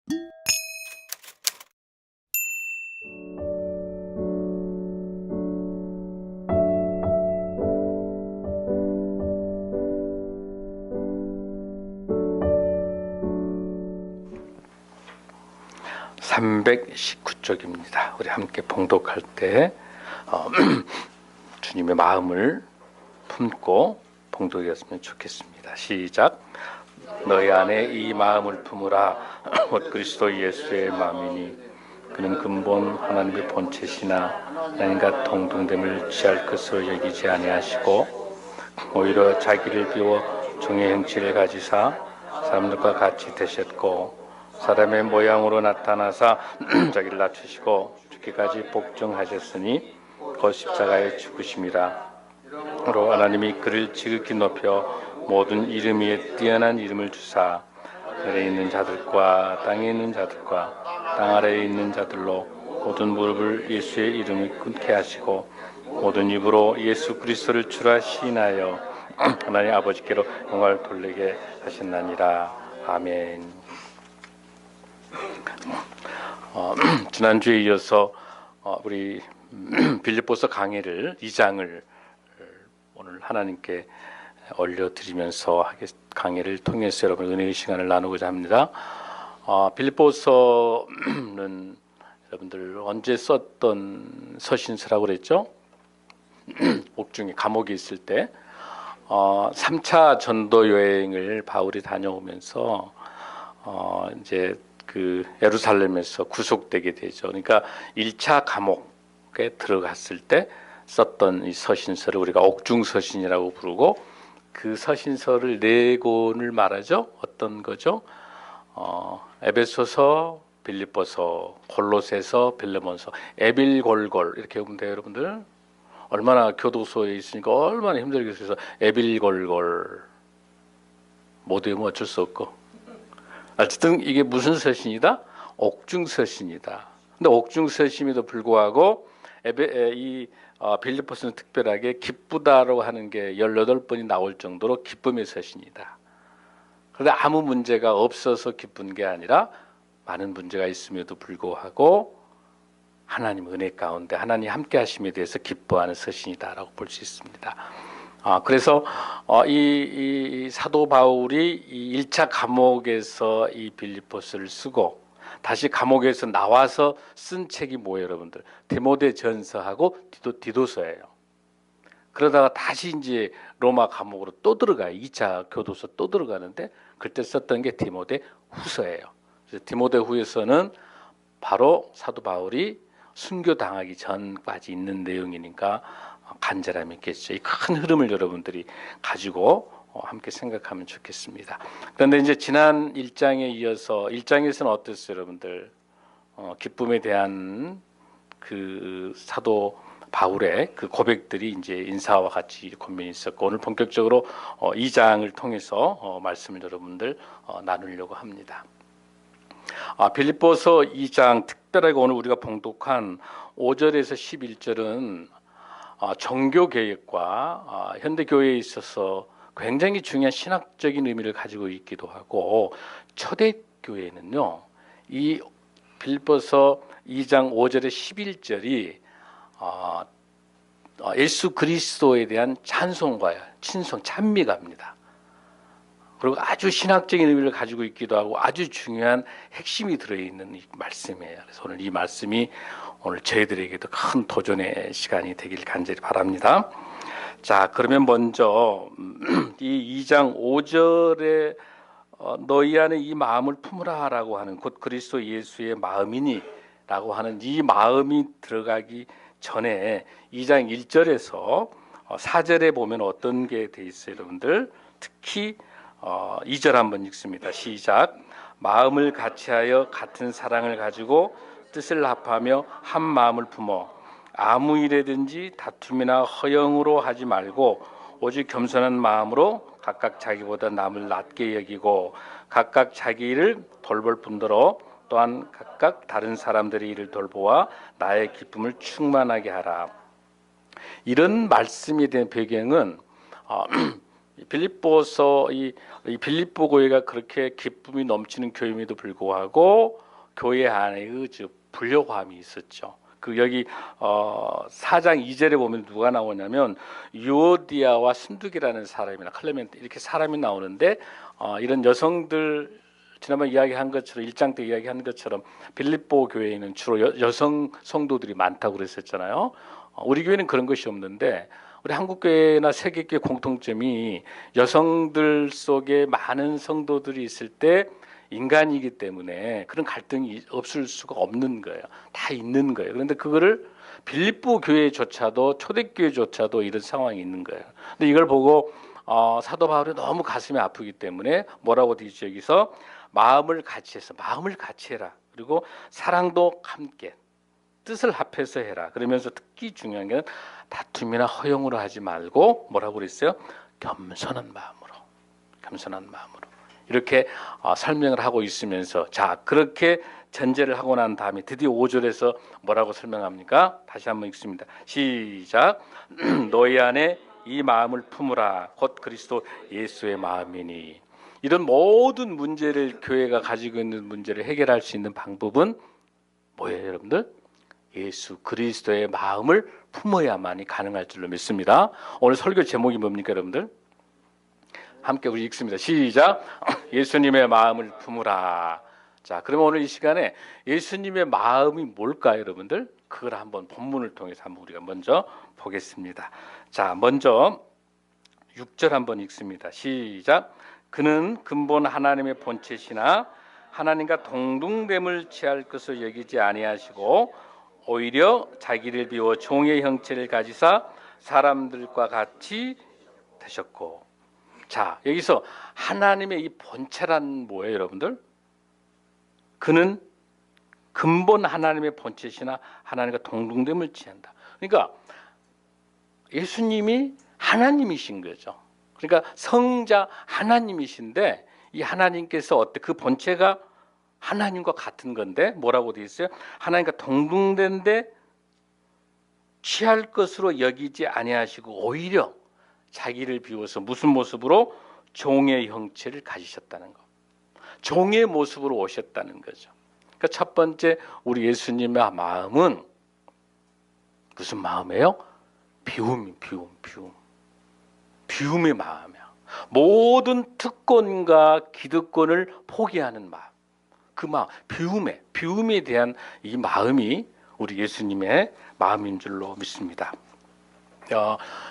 (319쪽입니다) 우리 함께 봉독할 때 주님의 마음을 품고 봉독했으면 좋겠습니다. 시작. 너희 안에 이 마음을 품으라. 곧 그리스도 예수의 마음이니 그는 근본 하나님의 본체시나 하나님과 동등됨을 취할 것으로 여기지 아니하시고 오히려 자기를 비워 종의 형체를 가지사 사람들과 같이 되셨고 사람의 모양으로 나타나사 자기를 낮추시고 죽기까지 복종하셨으니 곧 십자가에 죽으심이라. 로 하나님이 그를 지극히 높여 모든 이름 위에 뛰어난 이름을 주사 하늘에 있는 자들과 땅에 있는 자들과 땅 아래에 있는 자들로 모든 무릎을 예수의 이름을 끊게 하시고 모든 입으로 예수 그리스도를 주라 시인하여 하나님 아버지께로 영광을 돌리게 하셨나니라. 아멘. 지난주에 이어서 우리 빌립보서 강의를 2장을 오늘 하나님께 올려드리면서 강의를 통해서 여러분 은혜의 시간을 나누고자 합니다. 빌립보서는 여러분들 언제 썼던 서신서라고 그랬죠? 옥중에 감옥에 있을 때 3차 전도 여행을 바울이 다녀오면서 이제 그 예루살렘에서 구속되게 되죠. 그러니까 1차 감옥에 들어갔을 때 썼던 이 서신서를 우리가 옥중 서신이라고 부르고 그 서신서를 4권을 말하죠. 어떤 거죠? 에베소서, 빌립보서, 골로새서, 빌레몬서, 에빌골골 이렇게 보면 돼요, 여러분들. 얼마나 교도소에 있으니까 얼마나 힘들겠어요. 에빌골골 못 외우면 어쩔 수 없고. 어쨌든 이게 무슨 서신이다? 옥중 서신이다. 근데 옥중 서신임에도 불구하고 빌립보서는 특별하게 기쁘다라고 하는 게 18번이 나올 정도로 기쁨의 서신이다. 그런데 아무 문제가 없어서 기쁜 게 아니라 많은 문제가 있음에도 불구하고 하나님 은혜 가운데 하나님 함께 하심에 대해서 기뻐하는 서신이다라고 볼 수 있습니다. 그래서 이 사도 바울이 이 1차 감옥에서 이 빌립보서를 쓰고 다시 감옥에서 나와서 쓴 책이 뭐예요, 여러분들? 디모데 전서하고 디도서예요. 그러다가 다시 이제 로마 감옥으로 또 들어가요. 2차 교도소 또 들어가는데 그때 썼던 게 디모데 후서예요. 그래서 디모데 후서는 바로 사도 바울이 순교당하기 전까지 있는 내용이니까 간절함이 있겠죠. 이 큰 흐름을 여러분들이 가지고 함께 생각하면 좋겠습니다. 그런데 이제 지난 1장에 이어서 1장에서는 어땠어요, 여러분들? 기쁨에 대한 그 사도 바울의 그 고백들이 이제 인사와 같이 권면이 있었고 오늘 본격적으로 2장을 통해서 말씀을 여러분들 나누려고 합니다. 빌립보서 2장 특별하게 오늘 우리가 봉독한 5절에서 11절은 종교개혁과 현대교회에 있어서 굉장히 중요한 신학적인 의미를 가지고 있기도 하고 초대교회는요. 이 빌립보서 2장 5절에 11절이 예수 그리스도에 대한 찬송과 친송, 찬미가입니다. 그리고 아주 신학적인 의미를 가지고 있기도 하고 아주 중요한 핵심이 들어있는 이 말씀이에요. 그래서 오늘 이 말씀이 오늘 저희들에게도 큰 도전의 시간이 되길 간절히 바랍니다. 자, 그러면 먼저 이 2장 5절에 너희 안에 이 마음을 품으라라고 하는 곧 그리스도 예수의 마음이니 라고 하는 이 마음이 들어가기 전에 2장 1절에서 4절에 보면 어떤 게 돼 있어요, 여러분들? 특히 2절 한번 읽습니다. 시작. 마음을 같이하여 같은 사랑을 가지고 뜻을 합하며 한 마음을 품어 아무 일에든지 다툼이나 허영으로 하지 말고 오직 겸손한 마음으로 각각 자기보다 남을 낮게 여기고 각각 자기 일을 돌볼 뿐더러 또한 각각 다른 사람들의 일을 돌보아 나의 기쁨을 충만하게 하라. 이런 말씀에 대한 배경은 빌립보서 이 빌립보 교회가 그렇게 기쁨이 넘치는 교회임에도 불구하고 교회 안에 불효함이 있었죠. 그 여기 4장 2절에 보면 누가 나오냐면 유오디아와 순두기라는 사람이나 클레멘트 이렇게 사람이 나오는데 이런 여성들 지난번 이야기한 것처럼 1장 때 이야기한 것처럼 빌립보 교회에는 주로 여성 성도들이 많다고 그랬었잖아요. 우리 교회는 그런 것이 없는데 우리 한국교회나 세계교회 공통점이 여성들 속에 많은 성도들이 있을 때 인간이기 때문에 그런 갈등이 없을 수가 없는 거예요. 다 있는 거예요. 그런데 그거를 빌립보 교회조차도 초대교회조차도 이런 상황이 있는 거예요. 근데 이걸 보고 사도 바울이 너무 가슴이 아프기 때문에 뭐라고 되어 있죠? 여기서 마음을 같이 해서 마음을 같이 해라. 그리고 사랑도 함께 뜻을 합해서 해라. 그러면서 특히 중요한 게 다툼이나 허용으로 하지 말고 뭐라고 그랬어요? 겸손한 마음으로. 겸손한 마음으로. 이렇게 설명을 하고 있으면서 자 그렇게 전제를 하고 난 다음에 드디어 5절에서 뭐라고 설명합니까? 다시 한번 읽습니다. 시작. 너희 안에 이 마음을 품으라. 곧 그리스도 예수의 마음이니. 이런 모든 문제를 교회가 가지고 있는 문제를 해결할 수 있는 방법은 뭐예요, 여러분들? 예수 그리스도의 마음을 품어야만이 가능할 줄로 믿습니다. 오늘 설교 제목이 뭡니까, 여러분들? 함께 우리 읽습니다. 시작. 예수님의 마음을 품으라. 자, 그러면 오늘 이 시간에 예수님의 마음이 뭘까요, 여러분들? 그걸 한번 본문을 통해서 한번 우리가 먼저 보겠습니다. 자, 먼저 6절 한번 읽습니다. 시작. 그는 근본 하나님의 본체시나 하나님과 동등됨을 취할 것을 여기지 아니하시고 오히려 자기를 비워 종의 형체를 가지사 사람들과 같이 되셨고. 자, 여기서 하나님의 이 본체란 뭐예요, 여러분들? 그는 근본 하나님의 본체시나 하나님과 동등됨을 취한다. 그러니까 예수님이 하나님이신 거죠. 그러니까 성자 하나님이신데 이 하나님께서 그 본체가 하나님과 같은 건데 뭐라고 되어 있어요? 하나님과 동등된데 취할 것으로 여기지 아니하시고 오히려 자기를 비워서 무슨 모습으로? 종의 형체를 가지셨다는 것. 종의 모습으로 오셨다는 거죠. 그러니까 첫 번째 우리 예수님의 마음은 무슨 마음이에요? 비움의 마음이야. 모든 특권과 기득권을 포기하는 마음. 그 마음, 비움에 대한 이 마음이 우리 예수님의 마음인 줄로 믿습니다.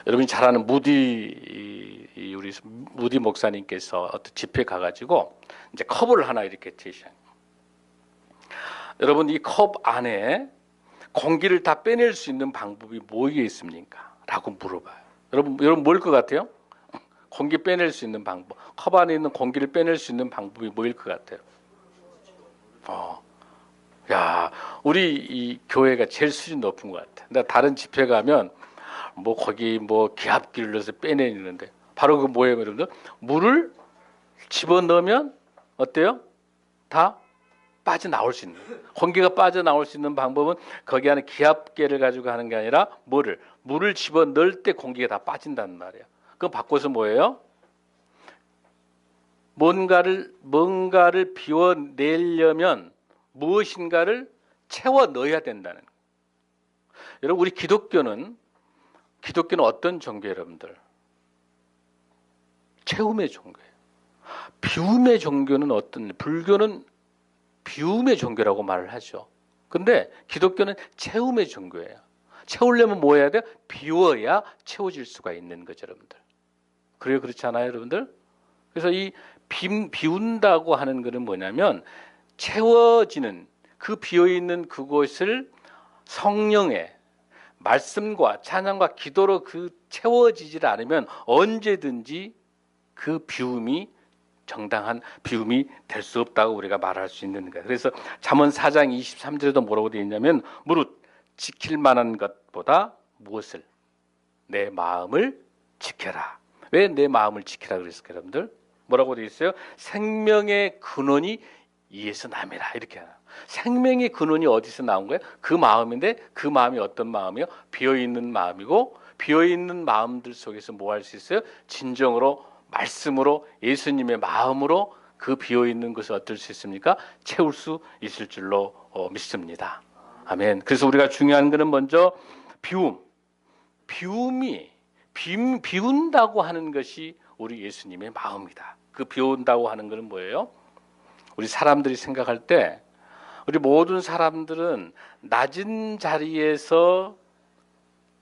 여러분이 잘 아는 우리 무디 목사님께서 어떤 집회 가가지고 이제 컵을 하나 이렇게 제시한. 여러분 이 컵 안에 공기를 다 빼낼 수 있는 방법이 뭐에 있습니까? 라고 물어봐요. 여러분 뭘 것 같아요? 공기 빼낼 수 있는 방법. 컵 안에 있는 공기를 빼낼 수 있는 방법이 뭐일 것 같아요? 야, 우리 이 교회가 제일 수준 높은 것 같아. 근데 다른 집회 가면 거기 기압기를 넣어서 빼내는데 바로 그 뭐예요, 여러분들? 물을 집어 넣으면 어때요? 다 빠져나올 수 있는. 공기가 빠져나올 수 있는 방법은 거기 안에 기압계를 가지고 하는 게 아니라 물을 집어 넣을 때 공기가 다 빠진다는 말이에요. 그럼 바꿔서 뭐예요? 뭔가를 비워내려면 무엇인가를 채워 넣어야 된다는 거예요. 여러분 우리 기독교는 어떤 종교예요, 여러분들? 채움의 종교예요. 비움의 종교는 불교는 비움의 종교라고 말을 하죠. 근데 기독교는 채움의 종교예요. 채우려면 뭐 해야 돼요? 비워야 채워질 수가 있는 거죠, 여러분들. 그래요, 그렇지 않아요, 여러분들? 그래서 이 비운다고 하는 것은 뭐냐면 채워지는 그 비어있는 그곳을 성령의 말씀과 찬양과 기도로 채워지질 않으면 언제든지 그 비움이 정당한 비움이 될 수 없다고 우리가 말할 수 있는 거예요. 그래서 잠언 4장 23절에도 뭐라고 되어 있냐면 무릇 지킬 만한 것보다 무엇을? 내 마음을 지켜라. 왜 내 마음을 지키라 그랬을까요, 여러분들? 뭐라고 되어 있어요? 생명의 근원이 이에서 남이라 이렇게 하나. 생명의 근원이 어디서 나온 거예요? 그 마음인데 그 마음이 어떤 마음이요? 비어있는 마음이고 비어있는 마음들 속에서 뭐 할 수 있어요? 진정으로 말씀으로 예수님의 마음으로 그 비어있는 것을 어떨 수 있습니까? 채울 수 있을 줄로 믿습니다. 아멘. 그래서 우리가 중요한 것은 먼저 비운다고 하는 것이 우리 예수님의 마음이다. 그 비운다고 하는 것은 뭐예요? 우리 사람들이 생각할 때 우리 모든 사람들은 낮은 자리에서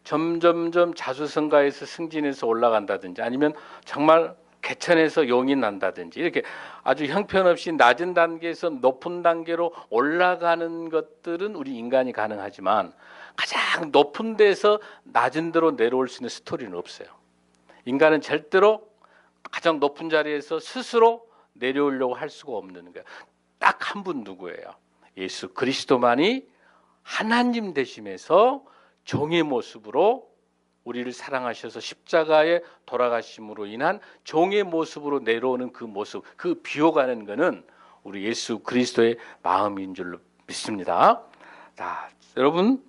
점점점 자수성가해서 승진해서 올라간다든지 아니면 정말 개천에서 용이 난다든지 이렇게 아주 형편없이 낮은 단계에서 높은 단계로 올라가는 것들은 우리 인간이 가능하지만 가장 높은 데서 낮은 데로 내려올 수 있는 스토리는 없어요. 인간은 절대로 가장 높은 자리에서 스스로 내려오려고 할 수가 없는 거예요. 딱 한 분 누구예요? 예수 그리스도만이 하나님 되심에서 종의 모습으로 우리를 사랑하셔서 십자가에 돌아가심으로 인한 종의 모습으로 내려오는 그 모습, 그 비워가는 것은 우리 예수 그리스도의 마음인 줄로 믿습니다. 자, 여러분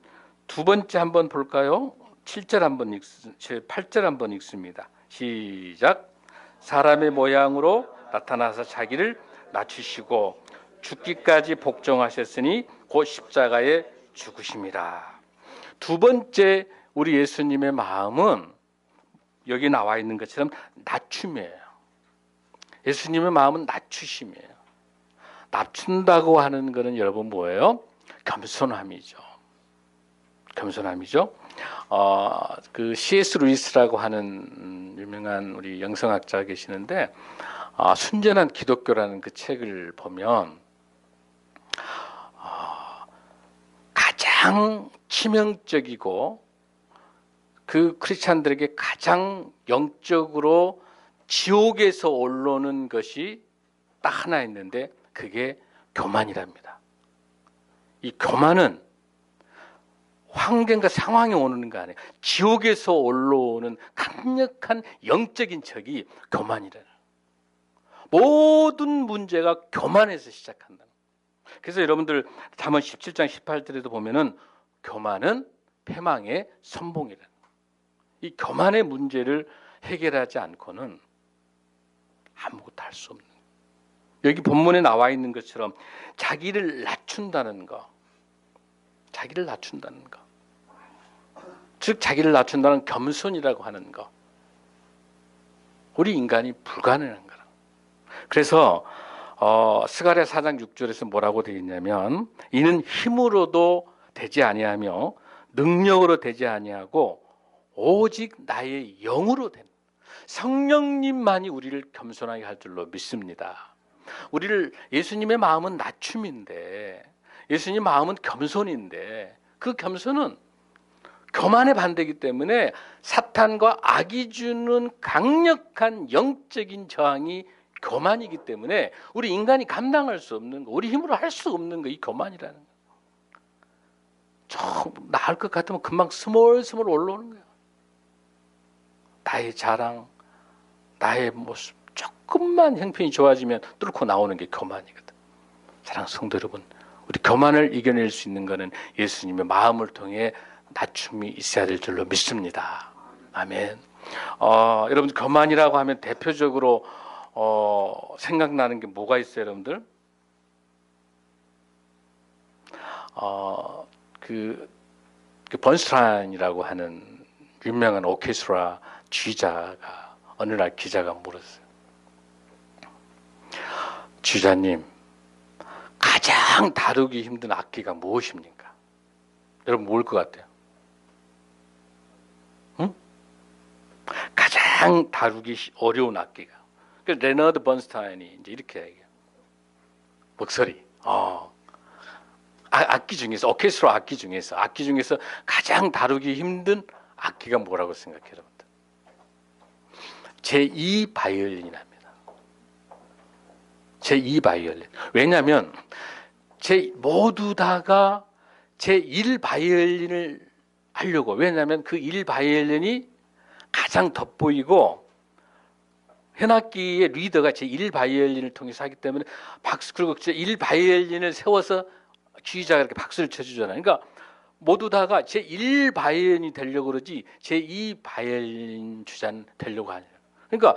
두 번째 한번 볼까요? 7절 한번 8절 한번 읽습니다. 시작. 사람의 모양으로 나타나서 자기를 낮추시고 죽기까지 복종하셨으니 곧 십자가에 죽으심이라. 두 번째 우리 예수님의 마음은 여기 나와 있는 것처럼 낮춤이에요. 예수님의 마음은 낮추심이에요. 낮춘다고 하는 것은 여러분 뭐예요? 겸손함이죠. 겸손함이죠. 그 C.S. 루이스라고 하는 유명한 우리 영성학자 계시는데 순전한 기독교라는 그 책을 보면 가장 치명적이고 그 크리스찬들에게 가장 영적으로 지옥에서 올라오는 것이 딱 하나 있는데 그게 교만이랍니다. 이 교만은 환경과 상황이 오는 거 아니에요. 지옥에서 올라오는 강력한 영적인 적이 교만이라는. 모든 문제가 교만에서 시작한다. 그래서 여러분들 잠언 17장 18절에도 보면은 교만은 패망의 선봉이라는. 이 교만의 문제를 해결하지 않고는 아무것도 할 수 없는. 여기 본문에 나와 있는 것처럼 자기를 낮춘다는 거. 자기를 낮춘다는 거. 즉 자기를 낮춘다는 겸손이라고 하는 거. 우리 인간이 불가능한 거라. 그래서 스가랴 4장 6절에서 뭐라고 되어 있냐면 이는 힘으로도 되지 아니하며 능력으로 되지 아니하고 오직 나의 영으로 된 성령님만이 우리를 겸손하게 할 줄로 믿습니다. 우리를 예수님의 마음은 낮춤인데 예수님 마음은 겸손인데 그 겸손은 교만의 반대이기 때문에 사탄과 악이 주는 강력한 영적인 저항이 교만이기 때문에 우리 인간이 감당할 수 없는 거, 우리 힘으로 할 수 없는 거, 이 교만이라는 거. 좀 나을 것 같으면 금방 스멀스멀 올라오는 거예요. 나의 자랑, 나의 모습 조금만 형편이 좋아지면 뚫고 나오는 게 교만이거든. 사랑하는 성도 여러분, 우리 교만을 이겨낼 수 있는 것은 예수님의 마음을 통해 낮춤이 있어야 될 줄로 믿습니다. 아멘. 여러분 교만이라고 하면 대표적으로 생각나는 게 뭐가 있어요, 여러분들? 그 번스타인이라고 하는 유명한 오케스트라 지휘자가 어느 날 기자가 물었어요. 지휘자님, 가장 다루기 힘든 악기가 무엇입니까? 여러분 뭘 것 같아요? 응? 가장 다루기 어려운 악기가. 그래서 레너드 번스타인이 이제 이렇게 얘기해요. 목소리. 악기 중에서 오케스트라 악기 중에서 가장 다루기 힘든 악기가 뭐라고 생각해요, 여러분들? 제2 바이올린이랍니다. 제2 바이올린. 왜냐하면 모두 다가 제1 바이올린을 하려고. 왜냐하면 그 1 바이올린이 가장 돋보이고 현악기의 리더가 제1 바이올린을 통해서 하기 때문에 박수, 그리고 제1 바이올린을 세워서 지휘자가 이렇게 박수를 쳐주잖아요. 그러니까 모두 다가 제1 바이올린이 되려고 그러지 제2 바이올린 주자는 되려고 하냐. 그러니까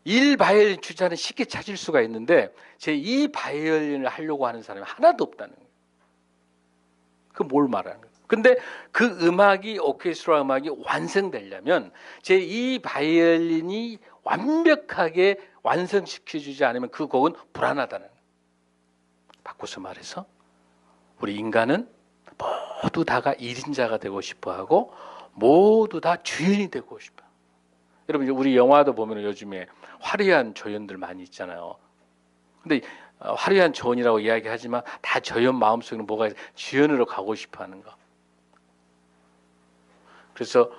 1 바이올린 주자는 쉽게 찾을 수가 있는데 제 2 바이올린을 하려고 하는 사람이 하나도 없다는 거예요. 그 뭘 말하는 거예요? 근데 그 음악이 오케스트라 음악이 완성되려면 제 2 바이올린이 완벽하게 완성시켜주지 않으면 그 곡은 불안하다는 거예요. 바꿔서 말해서 우리 인간은 모두 다가 1인자가 되고 싶어하고 모두 다 주연이 되고 싶어요. 여러분 우리 영화도 보면 요즘에 화려한 조연들 많이 있잖아요. 근데 화려한 조연이라고 이야기하지만 다 조연 마음속에는 뭐가 있어요? 주연으로 가고 싶어하는 거. 그래서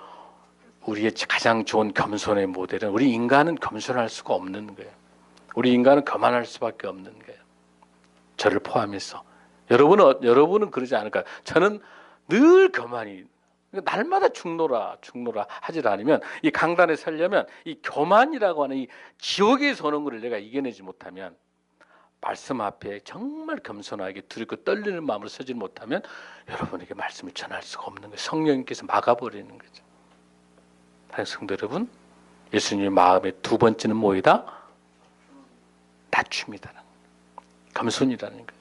우리의 가장 좋은 겸손의 모델은 우리 인간은 겸손할 수가 없는 거예요. 우리 인간은 교만할 수밖에 없는 거예요. 저를 포함해서. 여러분은 그러지 않을까요? 저는 늘 교만이 날마다 죽노라 하지 않으면 이 강단에 서려면 이 교만이라고 하는 이 지옥에서 오는 것을 내가 이겨내지 못하면 말씀 앞에 정말 겸손하게 두렵고 떨리는 마음으로 서지 못하면 여러분에게 말씀을 전할 수가 없는 거예요. 성령님께서 막아버리는 거죠. 성도 여러분, 예수님의 마음의 두 번째는 뭐이다? 낮춤이라는 겸손이라는 거죠.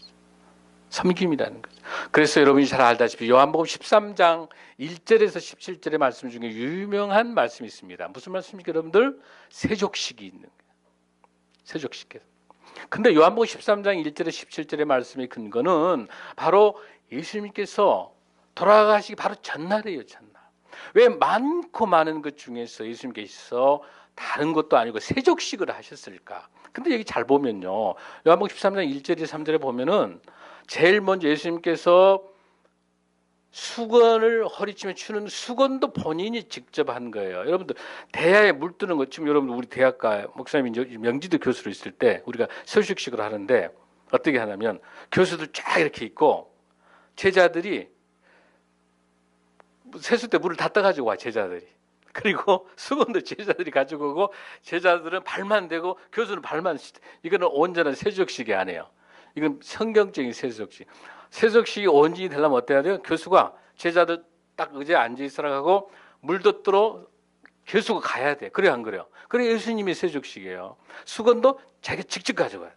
섬김이라는 거죠. 그래서 여러분이 잘 알다시피 요한복음 13장 1절에서 17절의 말씀 중에 유명한 말씀이 있습니다. 무슨 말씀입니까 여러분들? 세족식이 있는 거예요. 세족식에서. 근데 요한복음 13장 1절에 17절의 말씀의 근거는 바로 예수님께서 돌아가시기 바로 전날이에요. 전날. 왜 많고 많은 것 중에서 예수님께서 다른 것도 아니고 세족식을 하셨을까? 근데 여기 잘 보면요. 요한복음 13장 1절에 3절에 보면은 제일 먼저 예수님께서 수건을 허리춤에 추는 수건도 본인이 직접 한 거예요. 여러분들 대야에 물 뜨는 것 지금 여러분 우리 대학가 목사님이 명지대 교수로 있을 때 우리가 서식식을 하는데 어떻게 하냐면 교수들 쫙 이렇게 있고 제자들이 세수 때 물을 다 떠가지고 와 제자들이. 그리고 수건도 제자들이 가지고 오고 제자들은 발만 대고 교수는 발만 이거는 온전한 세족식이 아니에요. 이건 성경적인 세족식. 세족식이 온전히 되려면 어때야 돼요? 교수가 제자들 딱 의자에 앉아 있으라고 하고 물도 뜨러 교수가 가야 돼. 그래 안 그래요? 그래 예수님이 세족식이에요. 수건도 자기가 직접 가져가요.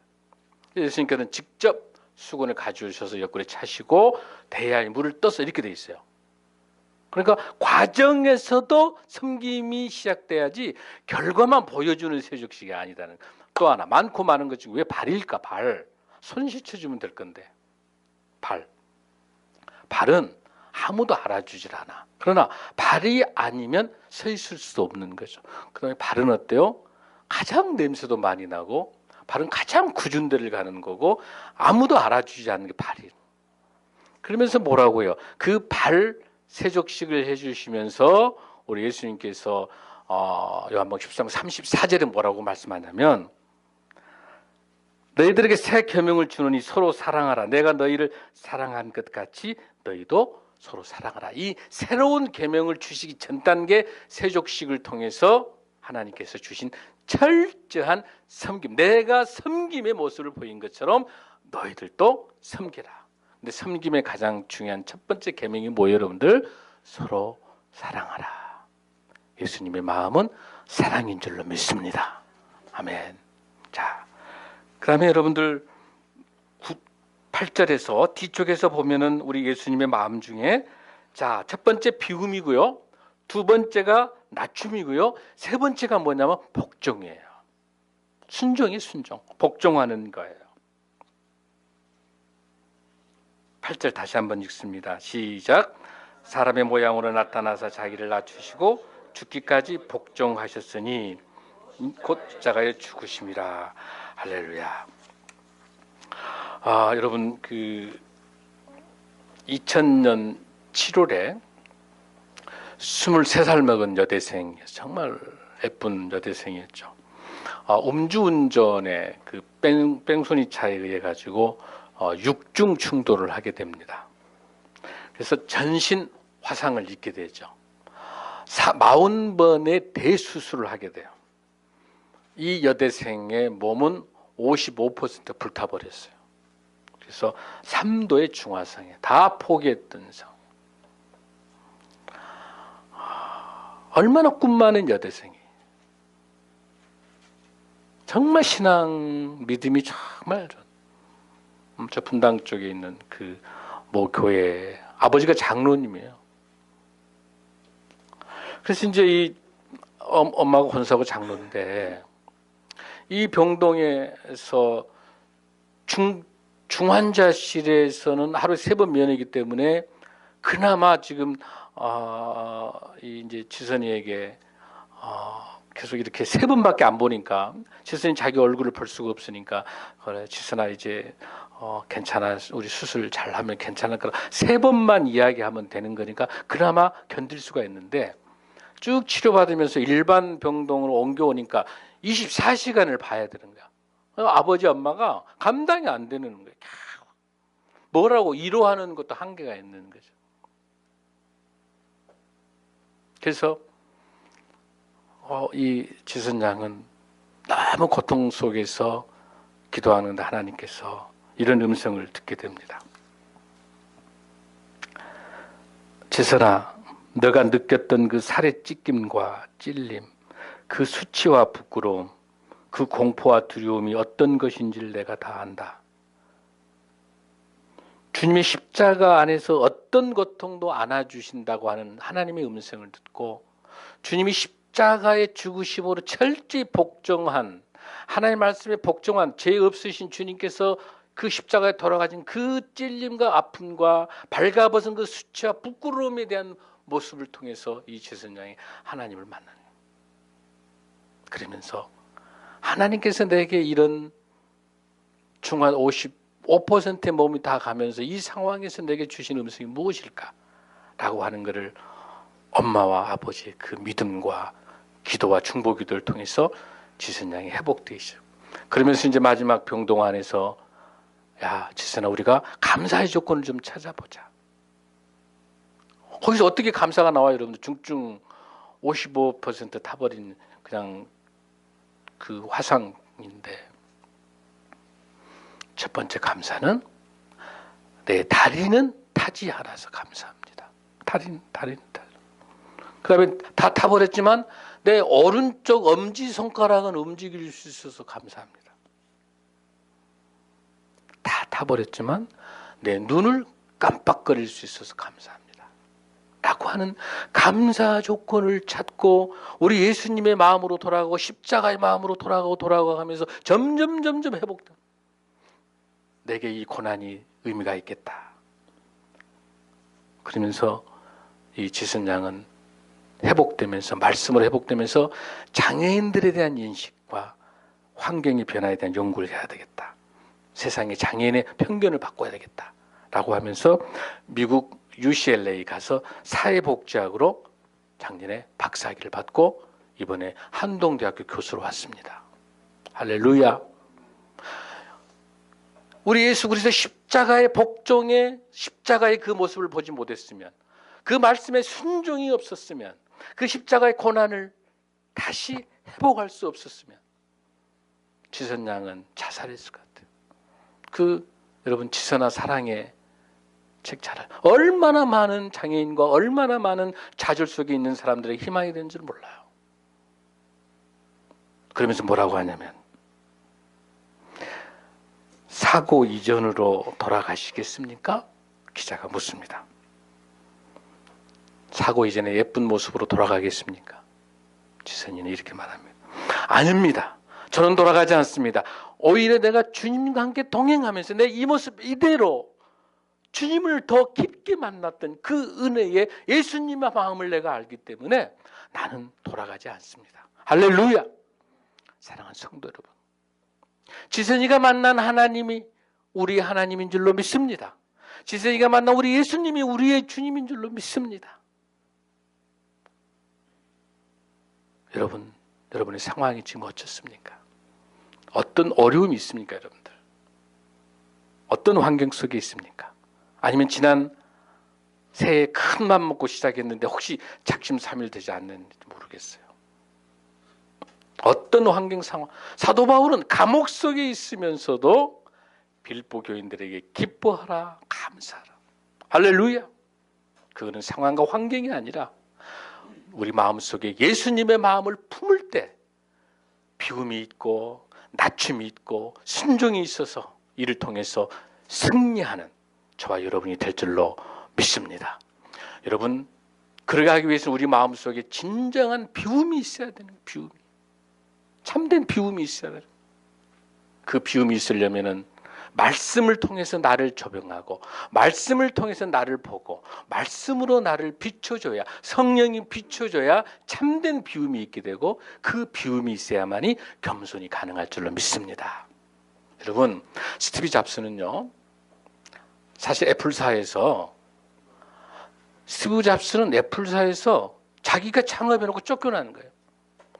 예수님께서는 직접 수건을 가져오셔서 옆구리에 차시고 대야에 물을 떠서 이렇게 돼 있어요. 그러니까 과정에서도 섬김이 시작돼야지 결과만 보여주는 세족식이 아니다는. 또 하나 많고 많은 것 중에 왜 발일까? 발. 손 씻어주면 될 건데 발은 아무도 알아주질 않아. 그러나 발이 아니면 서 있을 수 없는 거죠. 그다음에 발은 어때요? 가장 냄새도 많이 나고 발은 가장 굳은 데를 가는 거고 아무도 알아주지 않는 게 발이에요. 그러면서 뭐라고요? 그 발 세족식을 해주시면서 우리 예수님께서 요한복음 13장 34절에 뭐라고 말씀하냐면 너희들에게 새 계명을 주노니 서로 사랑하라. 내가 너희를 사랑한 것 같이 너희도 서로 사랑하라. 이 새로운 계명을 주시기 전 단계 세족식을 통해서 하나님께서 주신 철저한 섬김. 내가 섬김의 모습을 보인 것처럼 너희들도 섬기라. 근데 섬김의 가장 중요한 첫 번째 계명이 뭐예요, 여러분들? 서로 사랑하라. 예수님의 마음은 사랑인 줄로 믿습니다. 아멘. 자, 그다음에 여러분들 8절에서 뒤쪽에서 보면은 우리 예수님의 마음 중에 자, 첫 번째 비움이고요. 두 번째가 낮춤이고요. 세 번째가 뭐냐면 복종이에요. 순종이 순종. 복종하는 거예요. 8절 다시 한번 읽습니다. 시작. 사람의 모양으로 나타나서 자기를 낮추시고 죽기까지 복종하셨으니 곧 십자가에 죽으심이라. 할렐루야. 여러분 2000년 7월에 23살 먹은 여대생, 정말 예쁜 여대생이었죠. 음주운전에 그 뺑소니 차에 의해 가지고 6중 충돌을 하게 됩니다. 그래서 전신 화상을 입게 되죠. 40번의 대수술을 하게 돼요. 이 여대생의 몸은 55% 불타버렸어요. 그래서 3도의 중화상에 다 포기했던 상. 얼마나 꿈 많은 여대생이. 정말 신앙 믿음이 정말 저 분당 쪽에 있는 그 모 교회 아버지가 장로님이에요. 그래서 이제 이 엄마가 권사고 장로인데 이 병동에서 중환자실에서는 하루에 3번 면회이기 때문에 그나마 지금 이제 지선이에게 계속 이렇게 3번밖에 안 보니까 지선이 자기 얼굴을 볼 수가 없으니까 그래 지선아 이제 괜찮아 우리 수술 잘하면 괜찮을 거라 3번만 이야기하면 되는 거니까 그나마 견딜 수가 있는데 쭉 치료받으면서 일반 병동으로 옮겨오니까 24시간을 봐야 되는 거야. 아버지 엄마가 감당이 안 되는 거예요. 뭐라고 위로하는 것도 한계가 있는 거죠. 그래서 이 지선 양은 너무 고통 속에서 기도하는데 하나님께서 이런 음성을 듣게 됩니다. 지선아, 너가 느꼈던 그 살의 찢김과 찔림, 그 수치와 부끄러움, 그 공포와 두려움이 어떤 것인지를 내가 다 안다. 주님의 십자가 안에서 어떤 고통도 안아주신다고 하는 하나님의 음성을 듣고 주님이 십자가의 죽으심으로 철저히 복종한 하나님의 말씀에 복종한 죄 없으신 주님께서 그 십자가에 돌아가신 그 찔림과 아픔과 발가벗은 그 수치와 부끄러움에 대한 모습을 통해서 이 지선양이 하나님을 만나는 거예요. 그러면서 하나님께서 내게 이런 중한 55%의 몸이 다 가면서 이 상황에서 내게 주신 음성이 무엇일까? 라고 하는 것을 엄마와 아버지의 그 믿음과 기도와 중보 기도를 통해서 지선양이 회복되어 있어요. 그러면서 이제 마지막 병동 안에서 야 지선아 우리가 감사의 조건을 좀 찾아보자. 거기서 어떻게 감사가 나와요 여러분들. 중증 55% 타버린 그냥 그 화상인데 첫 번째 감사는 내 다리는 타지 않아서 감사합니다. 다리는 그 다음에 다 타버렸지만 내 오른쪽 엄지손가락은 움직일 수 있어서 감사합니다. 다 타버렸지만 내 눈을 깜빡거릴 수 있어서 감사합니다. 라고 하는 감사 조건을 찾고 우리 예수님의 마음으로 돌아가고 십자가의 마음으로 돌아가면서 점점 회복됩니다. 내게 이 고난이 의미가 있겠다. 그러면서 이 지선양은 회복되면서 말씀으로 회복되면서 장애인들에 대한 인식과 환경의 변화에 대한 연구를 해야 되겠다. 세상의 장애인의 편견을 바꿔야 되겠다. 라고 하면서 미국 UCLA 가서 사회복지학으로 작년에 박사학위를 받고 이번에 한동대학교 교수로 왔습니다. 할렐루야. 우리 예수 그리스도 십자가의 복종에 십자가의 그 모습을 보지 못했으면 그 말씀에 순종이 없었으면 그 십자가의 고난을 다시 회복할 수 없었으면 지선양은 자살했을 것 같아요. 여러분 지선아 사랑의 책 잘 얼마나 많은 장애인과 얼마나 많은 좌절 속에 있는 사람들의 희망이 되는 줄 몰라요. 그러면서 뭐라고 하냐면 사고 이전으로 돌아가시겠습니까? 기자가 묻습니다. 사고 이전에 예쁜 모습으로 돌아가겠습니까? 지선이는 이렇게 말합니다. 아닙니다. 저는 돌아가지 않습니다. 오히려 내가 주님과 함께 동행하면서 내 이 모습 이대로 주님을 더 깊게 만났던 그 은혜에 예수님의 마음을 내가 알기 때문에 나는 돌아가지 않습니다. 할렐루야. 사랑하는 성도 여러분, 지선이가 만난 하나님이 우리 하나님인 줄로 믿습니다. 지선이가 만난 우리 예수님이 우리의 주님인 줄로 믿습니다. 여러분의 상황이 지금 어떻습니까? 어떤 어려움이 있습니까, 여러분들? 어떤 환경 속에 있습니까? 아니면 지난 새해 큰 맘 먹고 시작했는데 혹시 작심삼일 되지 않는지 모르겠어요. 어떤 환경 상황? 사도 바울은 감옥 속에 있으면서도 빌보 교인들에게 기뻐하라, 감사하라. 할렐루야. 그거는 상황과 환경이 아니라 우리 마음속에 예수님의 마음을 품을 때 비움이 있고 낮춤이 있고 순종이 있어서 이를 통해서 승리하는 저와 여러분이 될 줄로 믿습니다. 여러분, 그러게 하기 위해서 우리 마음속에 진정한 비움이 있어야 되는, 비움이, 참된 비움이 있어야 돼요. 그 비움이 있으려면은 말씀을 통해서 나를 조명하고 말씀을 통해서 나를 보고 말씀으로 나를 비춰줘야, 성령이 비춰줘야 참된 비움이 있게 되고, 그 비움이 있어야만이 겸손이 가능할 줄로 믿습니다. 여러분, 스티브 잡스는요, 사실 애플사에서, 스티브 잡스는 애플사에서 자기가 창업해놓고 쫓겨나는 거예요.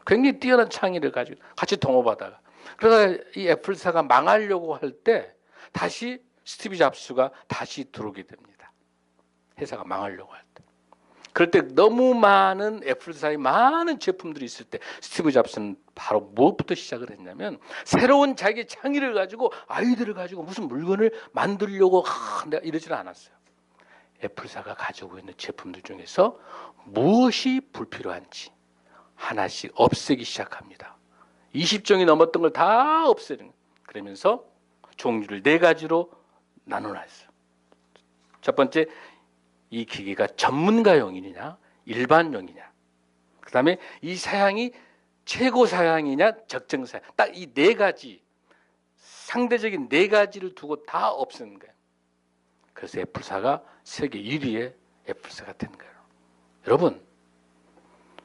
굉장히 뛰어난 창의를 가지고 같이 동업하다가, 그러다 이 애플사가 망하려고 할 때 다시 스티브 잡스가 다시 들어오게 됩니다. 회사가 망하려고 할 때. 그럴 때 너무 많은 애플사의 많은 제품들이 있을 때 스티브 잡스는 바로 무엇부터 시작을 했냐면, 새로운 자기의 창의를 가지고, 아이디어를 가지고 무슨 물건을 만들려고 내가 이러지는 않았어요. 애플사가 가지고 있는 제품들 중에서 무엇이 불필요한지 하나씩 없애기 시작합니다. 20종이 넘었던 걸 다 없애는 거예요. 그러면서 종류를 4가지로 나눠놨어요. 첫 번째, 이 기계가 전문가용이냐 일반용이냐, 그 다음에 이 사양이 최고 사양이냐 적정 사양, 딱 이 4가지, 상대적인 4가지를 두고 다 없애는 거예요. 그래서 애플사가 세계 1위의 애플사가 된 거예요. 여러분,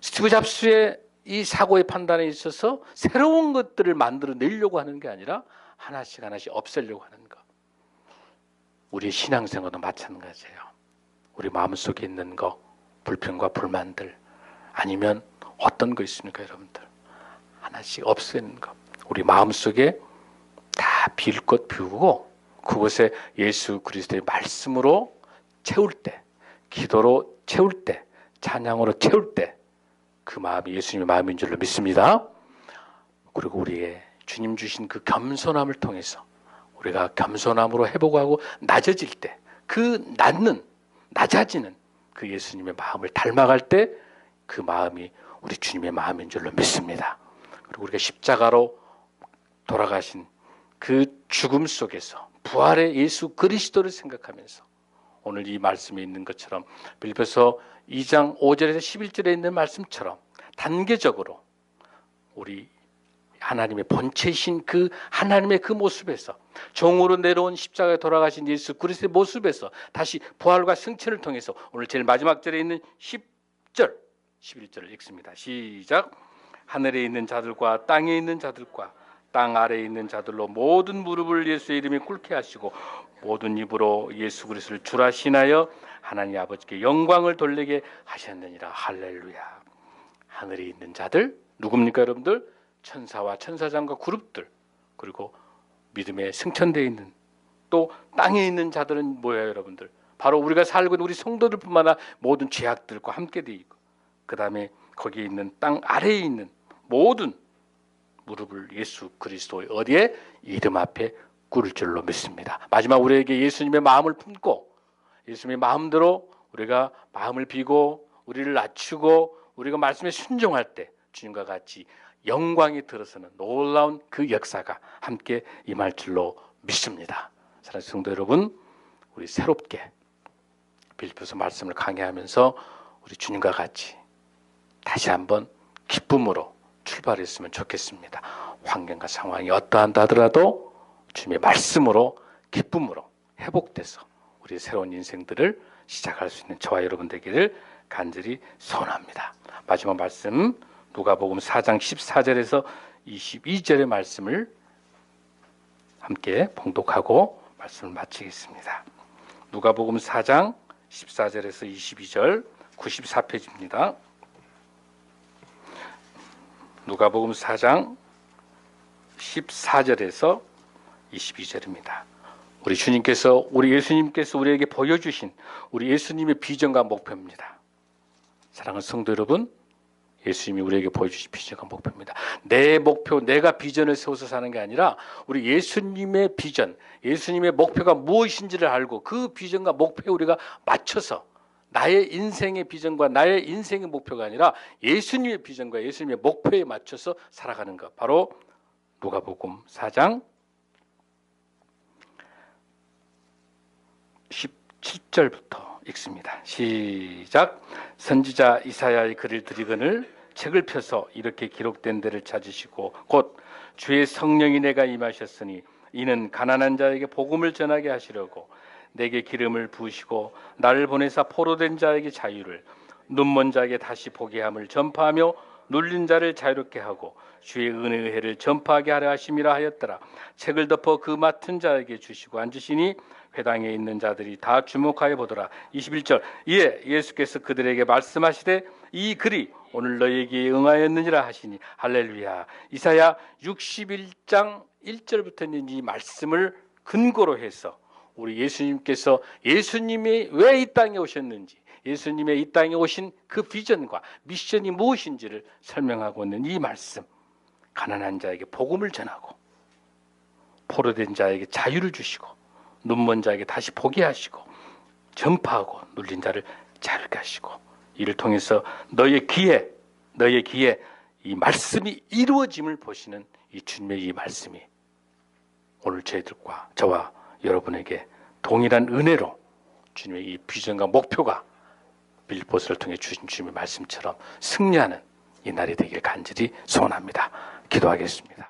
스티브 잡스의 이 사고의 판단에 있어서 새로운 것들을 만들어내려고 하는 게 아니라 하나씩 하나씩 없애려고 하는 것. 우리의 신앙생활도 마찬가지예요. 우리 마음속에 있는 거, 불평과 불만들, 아니면 어떤 거 있습니까, 여러분들? 하나씩 없애는 것. 우리 마음속에 다 비울 것 비우고, 그곳에 예수 그리스도의 말씀으로 채울 때, 기도로 채울 때, 찬양으로 채울 때, 그 마음이 예수님의 마음인 줄로 믿습니다. 그리고 우리의 주님 주신 그 겸손함을 통해서 우리가 겸손함으로 회복하고 낮아질 때, 그 낮아지는 그 예수님의 마음을 닮아갈 때, 그 마음이 우리 주님의 마음인 줄로 믿습니다. 그리고 우리가 십자가로 돌아가신 그 죽음 속에서 부활의 예수 그리스도를 생각하면서, 오늘 이 말씀에 있는 것처럼 빌립보서 2장 5절에서 11절에 있는 말씀처럼 단계적으로 우리 하나님의 본체이신 그 하나님의 그 모습에서, 종으로 내려온 십자가에 돌아가신 예수 그리스도의 모습에서 다시 부활과 승천을 통해서, 오늘 제일 마지막 절에 있는 10절, 11절을 읽습니다. 시작. 하늘에 있는 자들과 땅에 있는 자들과 땅 아래에 있는 자들로 모든 무릎을 예수의 이름에 꿇게 하시고 모든 입으로 예수 그리스도를 주라 신하여 하나님 아버지께 영광을 돌리게 하셨느니라. 할렐루야. 하늘에 있는 자들 누굽니까, 여러분들? 천사와 천사장과 그룹들, 그리고 믿음에 승천되어 있는, 또 땅에 있는 자들은 뭐예요, 여러분들? 바로 우리가 살고 있는 우리 성도들뿐만 아니라 모든 죄악들과 함께 되어 있고, 그 다음에 거기에 있는 땅 아래에 있는 모든 무릎을 예수 그리스도의 어디에? 이름 앞에 꿇을 줄로 믿습니다. 마지막 우리에게 예수님의 마음을 품고 예수님의 마음대로 우리가 마음을 비고 우리를 낮추고 우리가 말씀에 순종할 때 주님과 같이 영광이 들어서는 놀라운 그 역사가 함께 임할 줄로 믿습니다. 사랑하는 성도 여러분, 우리 새롭게 빌립보서 말씀을 강해하면서 우리 주님과 같이 다시 한번 기쁨으로 출발했으면 좋겠습니다. 환경과 상황이 어떠한다 하더라도 주님의 말씀으로 기쁨으로 회복돼서 우리의 새로운 인생들을 시작할 수 있는 저와 여러분 되기를 간절히 소원합니다. 마지막 말씀 누가복음 4장 14절에서 22절의 말씀을 함께 봉독하고 말씀을 마치겠습니다. 누가복음 4장 14절에서 22절 94페이지입니다. 누가복음 4장 14절에서 22절입니다. 우리 예수님께서 우리에게 보여주신 우리 예수님의 비전과 목표입니다. 사랑하는 성도 여러분, 예수님이 우리에게 보여주신 비전과 목표입니다. 내 목표, 내가 비전을 세워서 사는 게 아니라 우리 예수님의 비전, 예수님의 목표가 무엇인지를 알고 그 비전과 목표에 우리가 맞춰서 나의 인생의 비전과 나의 인생의 목표가 아니라 예수님의 비전과 예수님의 목표에 맞춰서 살아가는 것, 바로 누가복음 4장 17절부터 읽습니다. 시작. 선지자 이사야의 글을 드리거늘 책을 펴서 이렇게 기록된 데를 찾으시고 곧 주의 성령이 내가 임하셨으니 이는 가난한 자에게 복음을 전하게 하시려고 내게 기름을 부으시고 나를 보내사 포로된 자에게 자유를 눈먼 자에게 다시 보게 함을 전파하며 눌린 자를 자유롭게 하고 주의 은혜의 해를 전파하게 하려 하심이라 하였더라. 책을 덮어 그 맡은 자에게 주시고 앉으시니 회당에 있는 자들이 다 주목하여 보더라. 21절. 이에 예수께서 그들에게 말씀하시되 이 글이 오늘 너희에게 응하였느니라 하시니 할렐루야. 이사야 61장 1절부터 있는 이 말씀을 근거로 해서 우리 예수님께서 예수님이 왜 이 땅에 오셨는지, 예수님의 이 땅에 오신 그 비전과 미션이 무엇인지를 설명하고 있는 이 말씀. 가난한 자에게 복음을 전하고 포로된 자에게 자유를 주시고 눈먼 자에게 다시 보게 하시고 전파하고 눌린 자를 자유롭게 하시고 이를 통해서 너희의 귀에 이 말씀이 이루어짐을 보시는 이 주님의 이 말씀이 오늘 저희들과 저와 여러분에게 동일한 은혜로 주님의 이 비전과 목표가 빌립보서를 통해 주신 주님의 말씀처럼 승리하는 이 날이 되길 간절히 소원합니다. 기도하겠습니다.